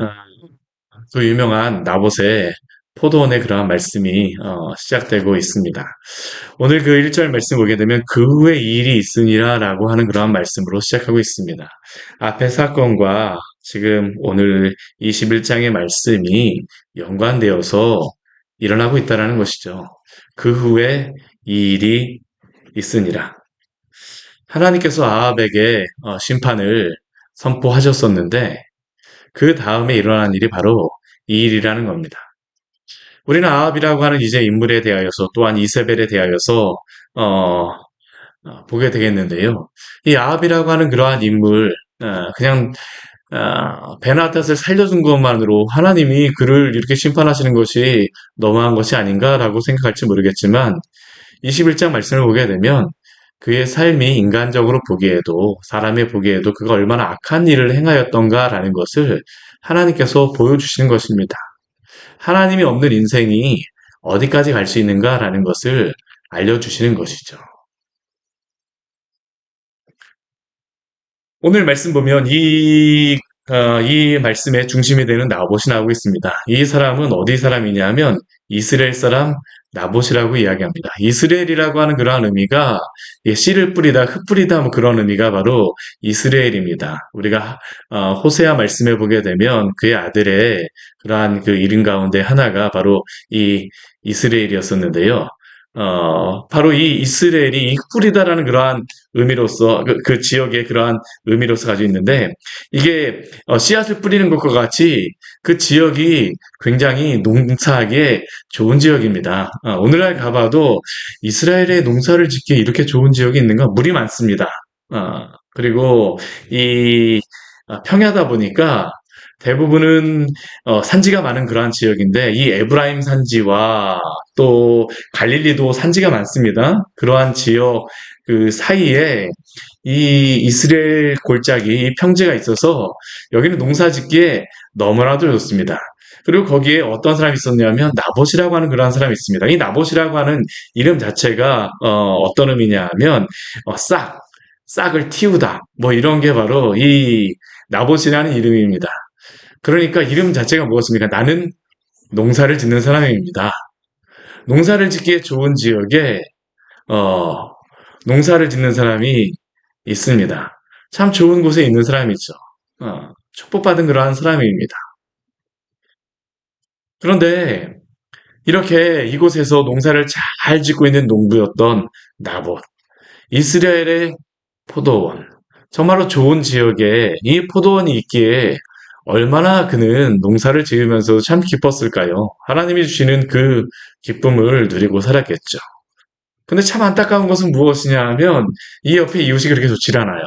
어, 그 유명한 나봇의 포도원의 그러한 말씀이 시작되고 있습니다. 오늘 그 1절 말씀 보게 되면 그 후에 이 일이 있으니라라고 하는 그러한 말씀으로 시작하고 있습니다. 앞의 사건과 지금 오늘 21장의 말씀이 연관되어서 일어나고 있다는 것이죠. 그 후에 이 일이 있으니라. 하나님께서 아합에게 심판을 선포하셨었는데 그 다음에 일어난 일이 바로 이 일이라는 겁니다. 우리는 아합이라고 하는 이제 인물에 대하여서 또한 이세벨에 대하여서 어, 보게 되겠는데요. 이 아합이라고 하는 그러한 인물, 그냥 베나닷을 살려준 것만으로 하나님이 그를 이렇게 심판하시는 것이 너무한 것이 아닌가라고 생각할지 모르겠지만 21장 말씀을 보게 되면 그의 삶이 인간적으로 보기에도 사람의 보기에도 그가 얼마나 악한 일을 행하였던가라는 것을 하나님께서 보여주시는 것입니다. 하나님이 없는 인생이 어디까지 갈 수 있는가라는 것을 알려주시는 것이죠. 오늘 말씀 보면 이 말씀의 중심이 되는 나봇이 나오고 있습니다. 이 사람은 어디 사람이냐면 이스라엘 사람 나봇이라고 이야기합니다. 이스라엘이라고 하는 그러한 의미가 씨를 뿌리다, 흙 뿌리다 뭐 그런 의미가 바로 이스라엘입니다. 우리가 호세아 말씀해 보게 되면 그의 아들의 그러한 그 이름 가운데 하나가 바로 이 이스라엘이었었는데요. 바로 이 이스라엘이 흙뿌리다라는 그러한 의미로서 그 지역의 그러한 의미로서 가지고 있는데 이게 씨앗을 뿌리는 것과 같이 그 지역이 굉장히 농사하기에 좋은 지역입니다. 오늘날 가봐도 이스라엘의 농사를 짓기에 이렇게 좋은 지역이 있는가? 물이 많습니다. 그리고 이 평야다 보니까 대부분은 산지가 많은 그러한 지역인데 이 에브라임 산지와 또 갈릴리도 산지가 많습니다. 그러한 지역 그 사이에 이 이스라엘 골짜기, 이 평지가 있어서 여기는 농사 짓기에 너무나도 좋습니다. 그리고 거기에 어떤 사람이 있었냐면 나봇이라고 하는 그러한 사람이 있습니다. 이 나봇이라고 하는 이름 자체가 어떤 의미냐면 싹을 틔우다 뭐 이런 게 바로 이 나봇이라는 이름입니다. 그러니까 이름 자체가 무엇입니까? 나는 농사를 짓는 사람입니다. 농사를 짓기에 좋은 지역에 어, 농사를 짓는 사람이 있습니다. 참 좋은 곳에 있는 사람이죠. 축복받은 그러한 사람입니다. 그런데 이렇게 이곳에서 농사를 잘 짓고 있는 농부였던 나봇, 이스라엘의 포도원, 정말로 좋은 지역에 이 포도원이 있기에 얼마나 그는 농사를 지으면서 참 기뻤을까요? 하나님이 주시는 그 기쁨을 누리고 살았겠죠. 근데 참 안타까운 것은 무엇이냐 하면 이 옆에 이웃이 그렇게 좋지 않아요.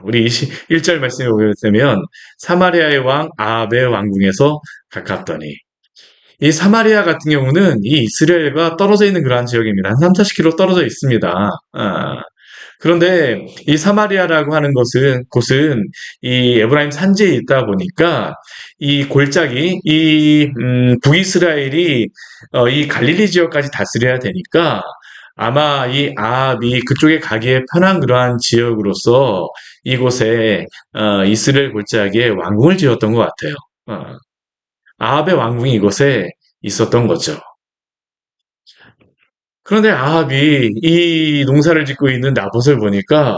우리 1절 말씀에 보게 되면 사마리아의 왕 아합의 왕궁에서 가깝더니 이 사마리아 같은 경우는 이 이스라엘과 떨어져 있는 그러한 지역입니다. 한 3, 40km 떨어져 있습니다. 그런데 이 사마리아라고 하는 곳은 이 에브라임 산지에 있다 보니까 이 골짜기, 북이스라엘이 이 갈릴리 지역까지 다스려야 되니까 아마 이 아합이 그쪽에 가기에 편한 그러한 지역으로서 이곳에 이스라엘 골짜기에 왕궁을 지었던 것 같아요. 아합의 왕궁이 이곳에 있었던 거죠. 그런데 아합이 이 농사를 짓고 있는 나봇을 보니까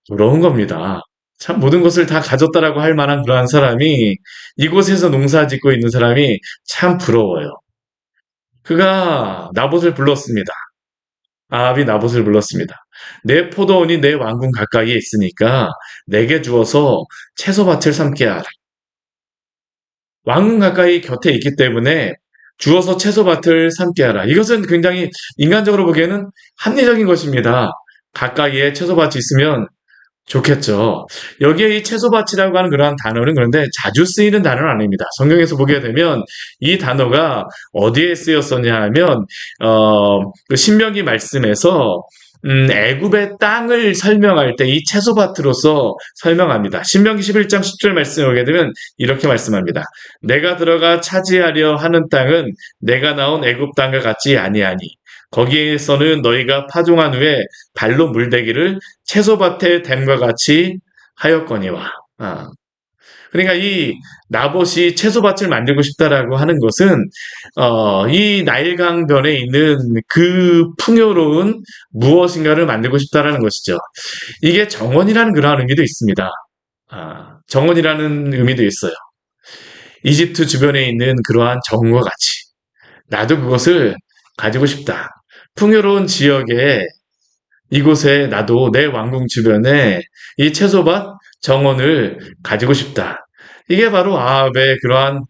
부러운 겁니다. 참 모든 것을 다 가졌다라고 할 만한 그러한 사람이 이곳에서 농사 짓고 있는 사람이 참 부러워요. 그가 나봇을 불렀습니다. 아합이 나봇을 불렀습니다. 내 포도원이 내 왕궁 가까이에 있으니까 내게 주어서 채소밭을 삼게 하라. 왕궁 가까이 곁에 있기 때문에 주어서 채소밭을 삼게 하라. 이것은 굉장히 인간적으로 보기에는 합리적인 것입니다. 가까이에 채소밭이 있으면 좋겠죠. 여기에 이 채소밭이라고 하는 그러한 단어는 그런데 자주 쓰이는 단어는 아닙니다. 성경에서 보게 되면 이 단어가 어디에 쓰였었냐 하면 그 신명기 말씀에서 애굽의 땅을 설명할 때 이 채소밭으로서 설명합니다. 신명기 11장 10절 말씀을 보게 되면 이렇게 말씀합니다. 내가 들어가 차지하려 하는 땅은 내가 나온 애굽 땅과 같지 아니하니 거기에서는 너희가 파종한 후에 발로 물대기를 채소밭에 댐과 같이 하였거니와. 그러니까 이 나봇이 채소밭을 만들고 싶다라고 하는 것은 이 나일강변에 있는 그 풍요로운 무엇인가를 만들고 싶다라는 것이죠. 이게 정원이라는 그러한 의미도 있습니다. 정원이라는 의미도 있어요. 이집트 주변에 있는 그러한 정원과 같이 나도 그것을 가지고 싶다. 풍요로운 지역에 이곳에 나도 내 왕궁 주변에 이 채소밭 정원을 가지고 싶다. 이게 바로 아합의 그러한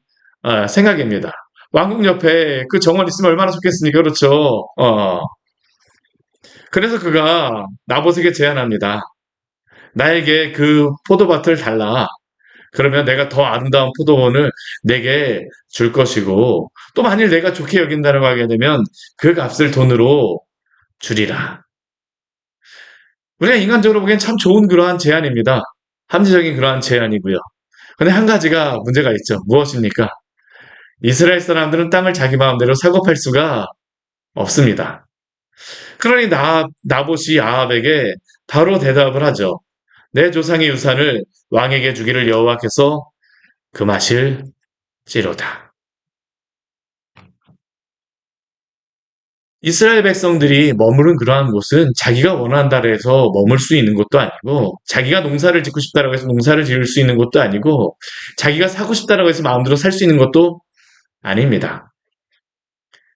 생각입니다. 왕궁 옆에 그 정원 있으면 얼마나 좋겠습니까? 그렇죠. 그래서 그가 나봇에게 제안합니다. 나에게 그 포도밭을 달라. 그러면 내가 더 아름다운 포도원을 내게 줄 것이고, 또 만일 내가 좋게 여긴다고 하게 되면 그 값을 돈으로 주리라. 우리가 인간적으로 보기엔 참 좋은 그러한 제안입니다. 합리적인 그러한 제안이고요. 근데 한 가지가 문제가 있죠. 무엇입니까? 이스라엘 사람들은 땅을 자기 마음대로 사고 팔 수가 없습니다. 그러니 나봇이 아합에게 바로 대답을 하죠. 내 조상의 유산을 왕에게 주기를 여호와께서 금하실지로다. 이스라엘 백성들이 머무른 그러한 곳은 자기가 원한다고 해서 머물 수 있는 곳도 아니고, 자기가 농사를 짓고 싶다고 해서 농사를 지을 수 있는 곳도 아니고, 자기가 사고 싶다고 해서 마음대로 살 수 있는 것도 아닙니다.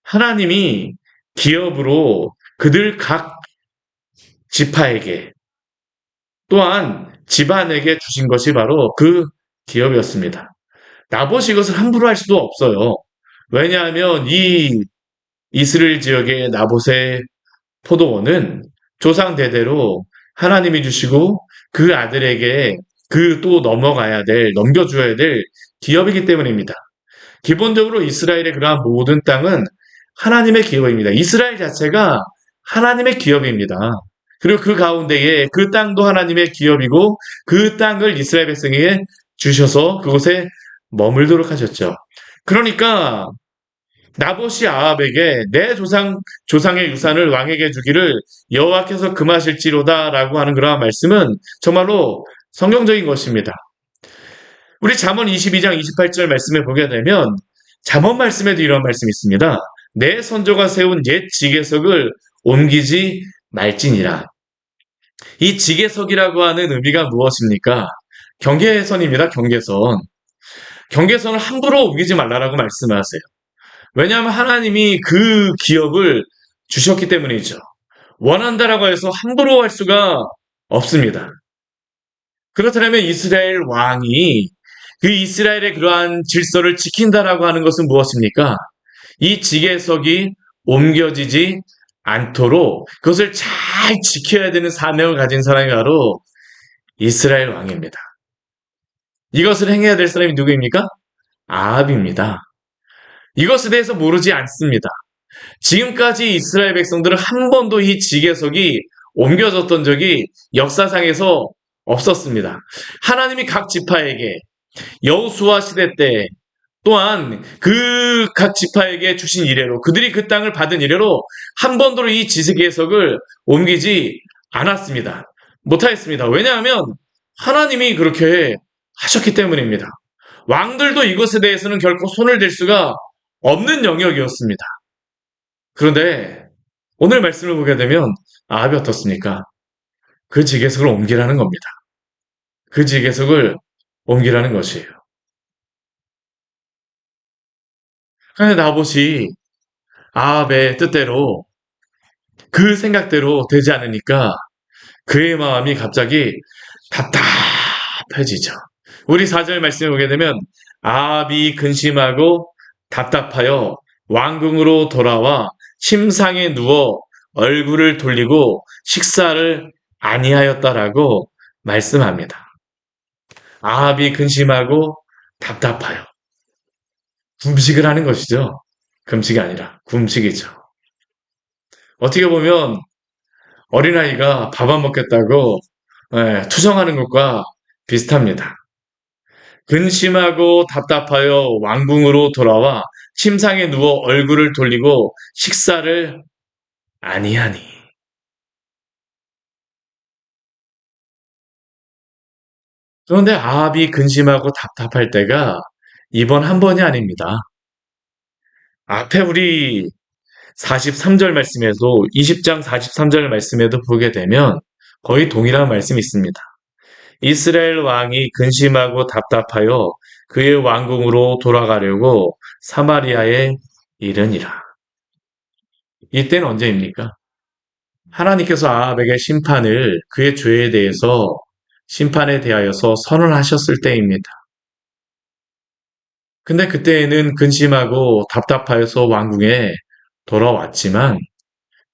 하나님이 기업으로 그들 각 지파에게 또한 집안에게 주신 것이 바로 그 기업이었습니다. 나봇이 이것을 함부로 할 수도 없어요. 왜냐하면 이 이스라엘 지역의 나봇의 포도원은 조상 대대로 하나님이 주시고 그 아들에게 그 또 넘겨줘야 될 기업이기 때문입니다. 기본적으로 이스라엘의 그러한 모든 땅은 하나님의 기업입니다. 이스라엘 자체가 하나님의 기업입니다. 그리고 그 가운데에 그 땅도 하나님의 기업이고 그 땅을 이스라엘 백성에게 주셔서 그곳에 머물도록 하셨죠. 그러니까 나봇이 아합에게 내 조상의 유산을 왕에게 주기를 여호와께서 금하실지로다라고 하는 그러한 말씀은 정말로 성경적인 것입니다. 우리 잠언 22장 28절 말씀에 보게 되면 잠언 말씀에도 이런 말씀이 있습니다. 내 선조가 세운 옛 지계석을 옮기지 말지니라. 이 지계석이라고 하는 의미가 무엇입니까? 경계선입니다. 경계선. 경계선을 함부로 옮기지 말라라고 말씀하세요. 왜냐하면 하나님이 그 기업을 주셨기 때문이죠. 원한다라고 해서 함부로 할 수가 없습니다. 그렇다면 이스라엘 왕이 그 이스라엘의 그러한 질서를 지킨다라고 하는 것은 무엇입니까? 이 지계석이 옮겨지지 않도록 그것을 잘 지켜야 되는 사명을 가진 사람이 바로 이스라엘 왕입니다. 이것을 행해야 될 사람이 누구입니까? 아합입니다. 이것에 대해서 모르지 않습니다. 지금까지 이스라엘 백성들은 한 번도 이 지계석이 옮겨졌던 적이 역사상에서 없었습니다. 하나님이 각 지파에게 여호수아 시대 때 또한 그 각 지파에게 주신 이래로 그들이 그 땅을 받은 이래로 한 번도 이 지계석을 옮기지 않았습니다. 못하였습니다. 왜냐하면 하나님이 그렇게 하셨기 때문입니다. 왕들도 이것에 대해서는 결코 손을 댈 수가 없는 영역이었습니다. 그런데 오늘 말씀을 보게 되면 아합이 어떻습니까? 그 지계석을 옮기라는 겁니다. 그 지계석을 옮기라는 것이에요. 그런데 나봇이 아합의 뜻대로 그 생각대로 되지 않으니까 그의 마음이 갑자기 답답해지죠. 우리 4절 말씀에 보게 되면 아합이 근심하고 답답하여 왕궁으로 돌아와 침상에 누워 얼굴을 돌리고 식사를 아니하였다라고 말씀합니다. 아합이 근심하고 답답하여 금식을 하는 것이죠. 금식이 아니라 굶식이죠. 어떻게 보면 어린아이가 밥 안 먹겠다고 투정하는 것과 비슷합니다. 근심하고 답답하여 왕궁으로 돌아와 침상에 누워 얼굴을 돌리고 식사를 아니하니. 그런데 아합이 근심하고 답답할 때가 이번 한 번이 아닙니다. 앞에 우리 43절 말씀에서 20장 43절 말씀에도 보게 되면 거의 동일한 말씀이 있습니다. 이스라엘 왕이 근심하고 답답하여 그의 왕궁으로 돌아가려고 사마리아에 이르니라. 이때는 언제입니까? 하나님께서 아합에게 심판을 그의 죄에 대해서 심판에 대하여서 선언하셨을 때입니다. 근데 그때에는 근심하고 답답하여서 왕궁에 돌아왔지만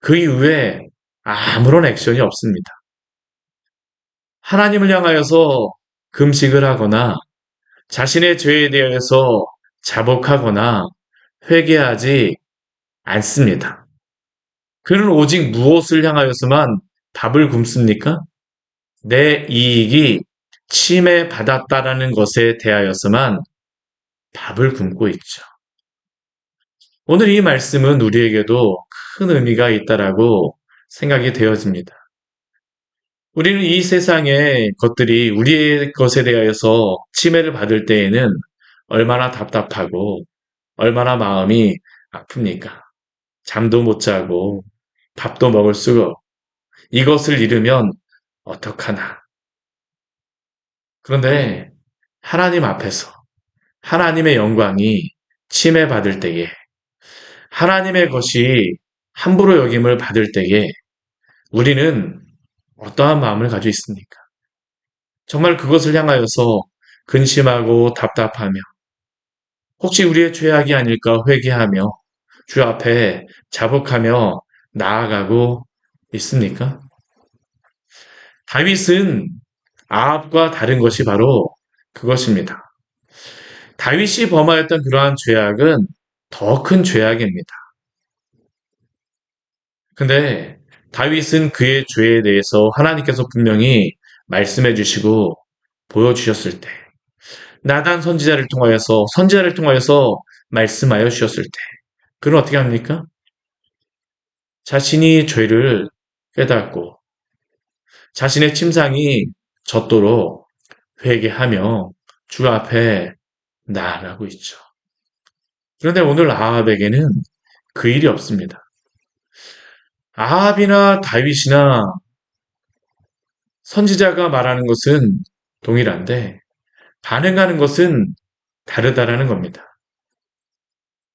그 이후에 아무런 액션이 없습니다. 하나님을 향하여서 금식을 하거나 자신의 죄에 대해서 자복하거나 회개하지 않습니다. 그는 오직 무엇을 향하여서만 밥을 굶습니까? 내 이익이 침해받았다라는 것에 대하여서만 밥을 굶고 있죠. 오늘 이 말씀은 우리에게도 큰 의미가 있다라고 생각이 되어집니다. 우리는 이 세상의 것들이 우리의 것에 대하여서 침해를 받을 때에는 얼마나 답답하고 얼마나 마음이 아픕니까? 잠도 못 자고 밥도 먹을 수가 없고 이것을 잃으면 어떡하나. 그런데 하나님 앞에서 하나님의 영광이 침해받을 때에 하나님의 것이 함부로 여김을 받을 때에 우리는 어떠한 마음을 가지고 있습니까? 정말 그것을 향하여서 근심하고 답답하며 혹시 우리의 죄악이 아닐까 회개하며 주 앞에 자복하며 나아가고 있습니까? 다윗은 아합과 다른 것이 바로 그것입니다. 다윗이 범하였던 그러한 죄악은 더 큰 죄악입니다. 근데 다윗은 그의 죄에 대해서 하나님께서 분명히 말씀해 주시고 보여주셨을 때, 나단 선지자를 통하여서 말씀하여 주셨을 때, 그는 어떻게 합니까? 자신이 죄를 깨닫고 자신의 침상이 젖도록 회개하며 주 앞에 나아가고 있죠. 그런데 오늘 아합에게는 그 일이 없습니다. 아합이나 다윗이나 선지자가 말하는 것은 동일한데 반응하는 것은 다르다라는 겁니다.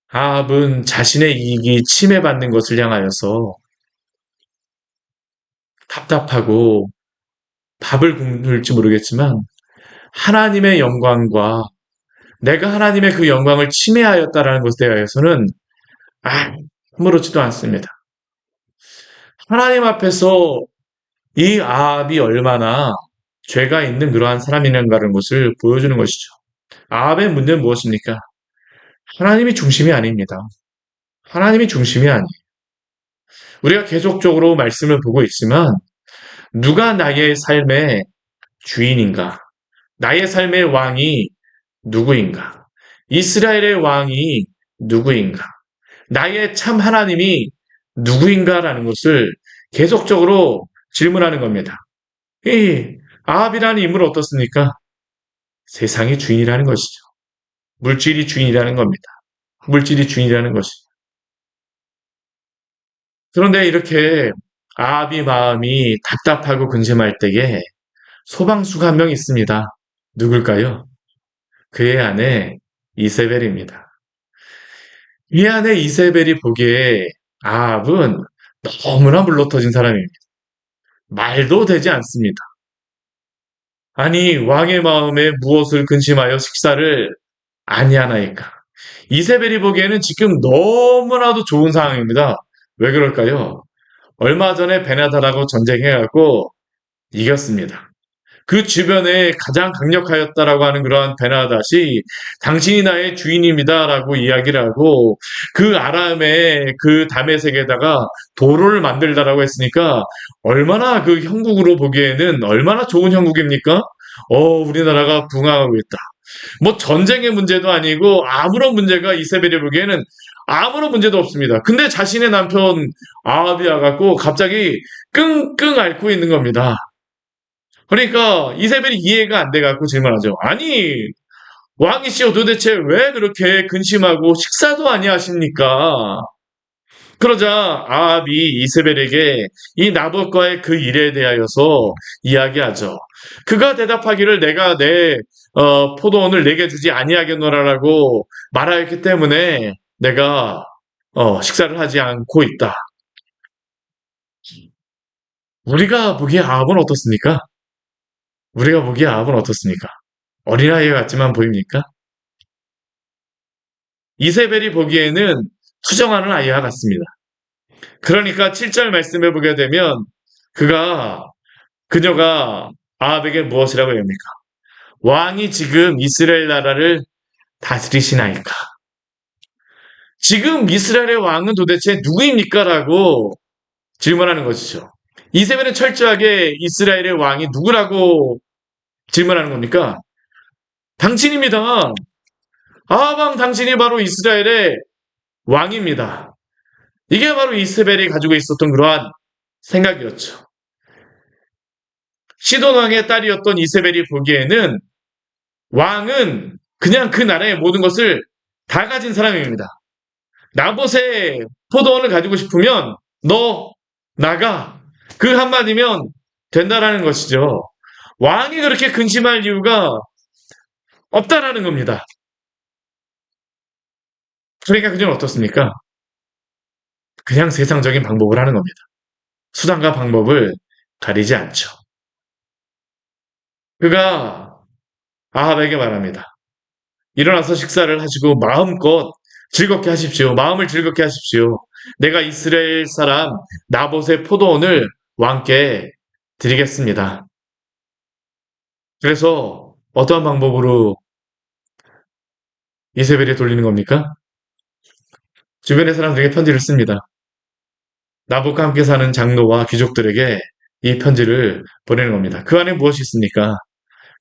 아합은 자신의 이익이 침해받는 것을 향하여서 답답하고 밥을 굶을지 모르겠지만 하나님의 영광과 내가 하나님의 그 영광을 침해하였다라는 것에 대하여서는 아무렇지도 않습니다. 하나님 앞에서 이 아합이 얼마나 죄가 있는 그러한 사람이라는 것을 보여주는 것이죠. 아합의 문제는 무엇입니까? 하나님이 중심이 아닙니다. 하나님이 중심이 아니에요. 우리가 계속적으로 말씀을 보고 있지만 누가 나의 삶의 주인인가? 나의 삶의 왕이 누구인가? 이스라엘의 왕이 누구인가? 나의 참 하나님이 누구인가라는 것을 계속적으로 질문하는 겁니다. 이 아합이라는 인물은 어떻습니까? 세상의 주인이라는 것이죠. 물질이 주인이라는 겁니다. 물질이 주인이라는 것이죠. 그런데 이렇게 아합이 마음이 답답하고 근심할 때에 소방수가 한 명 있습니다. 누굴까요? 그의 아내 이세벨입니다. 이 아내 이세벨이 보기에 아합은 너무나 물러터진 사람입니다. 말도 되지 않습니다. 아니 왕의 마음에 무엇을 근심하여 식사를 아니하나이까. 이세벨이 보기에는 지금 너무나도 좋은 상황입니다. 왜 그럴까요? 얼마 전에 베나다라고 전쟁해갖고 이겼습니다. 그 주변에 가장 강력하였다라고 하는 그러한 베나닷이 당신이 나의 주인입니다라고 이야기를 하고 그 아람의 그 다메섹에다가 도로를 만들다라고 했으니까 얼마나 그 형국으로 보기에는 얼마나 좋은 형국입니까? 우리나라가 붕하고 있다. 뭐 전쟁의 문제도 아니고 아무런 문제가 이세벨이 보기에는 아무런 문제도 없습니다. 근데 자신의 남편 아합이 와갖고 갑자기 끙끙 앓고 있는 겁니다. 그러니까 이세벨이 이해가 안 돼갖고 질문하죠. 아니, 왕이시여 도대체 왜 그렇게 근심하고 식사도 아니하십니까? 그러자 아합이 이세벨에게 이 나봇과의 그 일에 대하여서 이야기하죠. 그가 대답하기를 내가 내 포도원을 내게 주지 아니하겠노라라고 말하였기 때문에 내가 식사를 하지 않고 있다. 우리가 보기에 아합은 어떻습니까? 우리가 보기에 아합은 어떻습니까? 어린아이 같지만 보입니까? 이세벨이 보기에는 투정하는 아이와 같습니다. 그러니까 7절 말씀해 보게 되면 그가 그녀가 아합에게 무엇이라고 합니까? 왕이 지금 이스라엘 나라를 다스리시나이까? 지금 이스라엘의 왕은 도대체 누구입니까? 라고 질문하는 것이죠. 이세벨은 철저하게 이스라엘의 왕이 누구라고 질문하는 겁니까? 당신입니다. 아합 당신이 바로 이스라엘의 왕입니다. 이게 바로 이세벨이 가지고 있었던 그러한 생각이었죠. 시돈 왕의 딸이었던 이세벨이 보기에는 왕은 그냥 그 나라의 모든 것을 다 가진 사람입니다. 나봇의 포도원을 가지고 싶으면 너 나가. 그 한마디면 된다라는 것이죠. 왕이 그렇게 근심할 이유가 없다라는 겁니다. 그러니까 그녀는 어떻습니까? 그냥 세상적인 방법을 하는 겁니다. 수단과 방법을 가리지 않죠. 그가 아합에게 말합니다. 일어나서 식사를 하시고 마음껏 즐겁게 하십시오. 마음을 즐겁게 하십시오. 내가 이스라엘 사람 나봇의 포도원을 왕께 드리겠습니다. 그래서 어떠한 방법으로 이세벨이 돌리는 겁니까? 주변의 사람들에게 편지를 씁니다. 나봇과 함께 사는 장로와 귀족들에게 이 편지를 보내는 겁니다. 그 안에 무엇이 있습니까?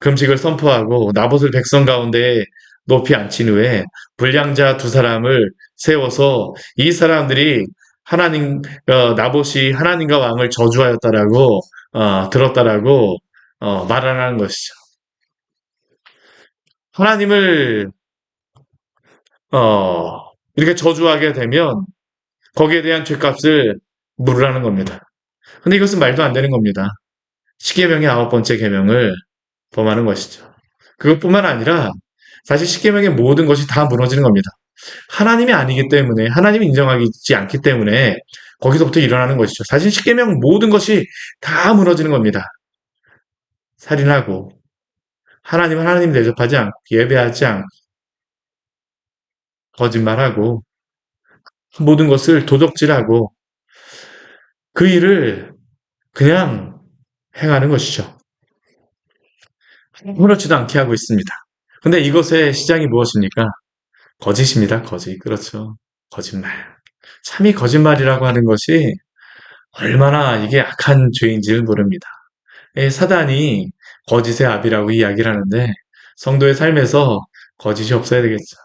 금식을 선포하고 나봇을 백성 가운데 높이 앉힌 후에 불량자 두 사람을 세워서 이 사람들이 하나님 나봇이 하나님과 왕을 저주하였다라고 들었다라고 말하는 것이죠. 하나님을 이렇게 저주하게 되면 거기에 대한 죄값을 물으라는 겁니다. 근데 이것은 말도 안 되는 겁니다. 십계명의 9번째 계명을 범하는 것이죠. 그것뿐만 아니라 사실 십계명의 모든 것이 다 무너지는 겁니다. 하나님이 아니기 때문에 하나님이 인정하지 않기 때문에 거기서부터 일어나는 것이죠. 사실 십계명 모든 것이 다 무너지는 겁니다. 살인하고 하나님을 하나님 대접하지 않고 예배하지 않고 거짓말하고 모든 것을 도적질하고 그 일을 그냥 행하는 것이죠. 아무렇지도 않게 하고 있습니다. 근데 이것의 시작이 무엇입니까? 거짓입니다. 거짓. 그렇죠. 거짓말. 참 이 거짓말이라고 하는 것이 얼마나 이게 악한 죄인지를 모릅니다. 사단이 거짓의 압이라고 이야기를 하는데 성도의 삶에서 거짓이 없어야 되겠죠.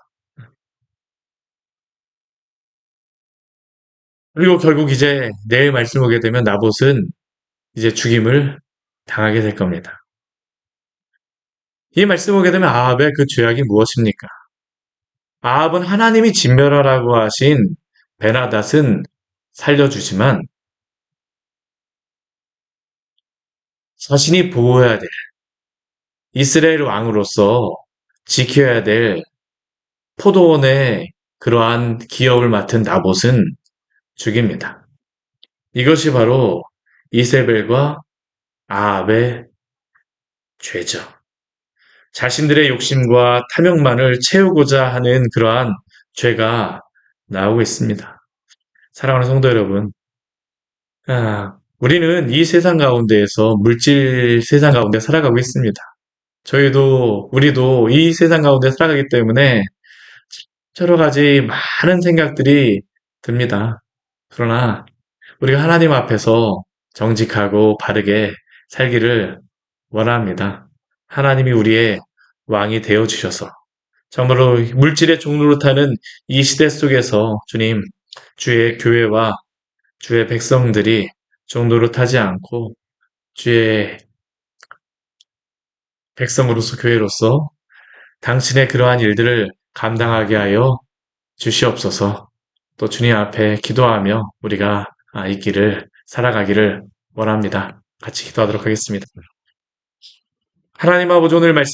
그리고 결국 이제 내일 말씀 오게 되면 나봇은 이제 죽임을 당하게 될 겁니다. 이 말씀 오게 되면 아합의 그 죄악이 무엇입니까? 아합은 하나님이 진멸하라고 하신 베나닷은 살려주지만 자신이 보호해야 될 이스라엘 왕으로서 지켜야 될 포도원의 그러한 기업을 맡은 나봇은 죽입니다. 이것이 바로 이세벨과 아합의 죄죠. 자신들의 욕심과 탐욕만을 채우고자 하는 그러한 죄가 나오고 있습니다. 사랑하는 성도 여러분, 우리는 이 세상 가운데에서 물질 세상 가운데 살아가고 있습니다. 우리도 이 세상 가운데 살아가기 때문에 여러 가지 많은 생각들이 듭니다. 그러나 우리가 하나님 앞에서 정직하고 바르게 살기를 원합니다. 하나님이 우리의 왕이 되어 주셔서 정말로 물질의 종로로 타는 이 시대 속에서 주님, 주의 교회와 주의 백성들이 종로로 타지 않고 주의 백성으로서 교회로서 당신의 그러한 일들을 감당하게 하여 주시옵소서. 또 주님 앞에 기도하며 우리가 이 길을 살아가기를 원합니다. 같이 기도하도록 하겠습니다. 하나님 아버지 오늘 말씀을